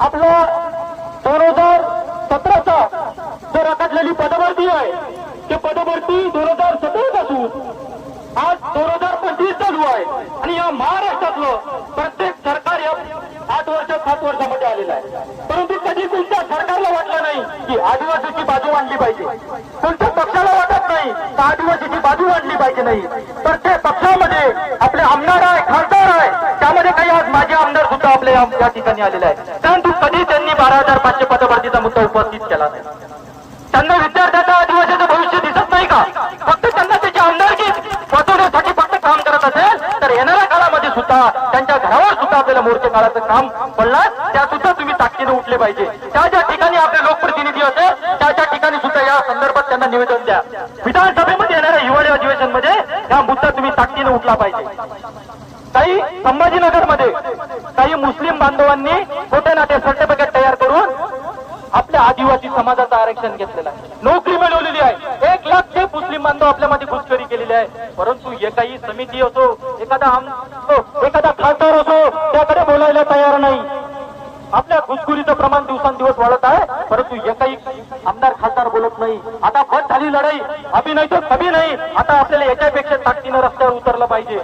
आपला 2017चा जो रखडलेली पदभरती आहे ते पदभरती 2017 पासून आज 2025 चालू आहे आणि या महाराष्ट्रातलं प्रत्येक सरकार या 8 वर्ष 7 वर्षामध्ये आलेलं आहे. परंतु कधी कोणत्या सरकारला वाटलं नाही की आदिवासीची बाजू मांडली पाहिजे, कोणत्या पक्षाला वाटत नाही तर आदिवासीची बाजू मांडली पाहिजे नाही. प्रत्येक पक्षामध्ये आपले आमदार आहे, खासदार आहे, त्यामध्ये काही आज माजी आमदार सुद्धा आपल्या या ठिकाणी आलेले आहे. परंतु कधी त्यांनी 12,500 पदभरतीचा मुद्दा उपस्थित केला नाही. त्यांना विद्यार्थ्याचं आदिवासीचं भविष्य दिसत नाही का? फक्त त्यांना त्याची आमदारकी वाचवण्यासाठी फक्त काम करत असेल तर येणाऱ्या काळामध्ये सुद्धा त्यांच्या घरावर सुद्धा आपल्याला मोर्चे काढायचं काम पडलं, त्या सुद्धा तुम्ही ताकदीने उठले पाहिजे. त्या ज्या ठिकाणी आपले लोकप्रतिनिधी असेल त्या ठिकाणी सुद्धा या संदर्भात त्यांना निवेदन द्या. विधानसभेमध्ये येणाऱ्या हिवाळी अधिवेशनमध्ये हा मुद्दा तुम्ही ताकदीने उठला पाहिजे. काही संभाजीनगरमध्ये काही मुस्लिम बांधवांनी खोटे नाते सर्टिफिकेट तयार करून आपल्या आदिवासी समाजाचं आरक्षण घेतलेलं आहे, नोकरी मिळवलेली आहे. 1 लाख ते मुस्लिम बांधव आपल्यामध्ये घुसखोरी केलेली आहे. परंतु एकाही समिती असो, एखादा खासदार असो त्याकडे बोलायला तयार नाही. आपल्या घुसखोरीचं प्रमाण दिवसांदिवस वाढत आहे, परंतु एकाही आमदार खासदार बोलत नाही. आता बस झाली लढाई, अभि नाही तर कभी नाही. आता आपल्याला याच्यापेक्षा ताकदीनं रस्त्यावर उतरलं पाहिजे.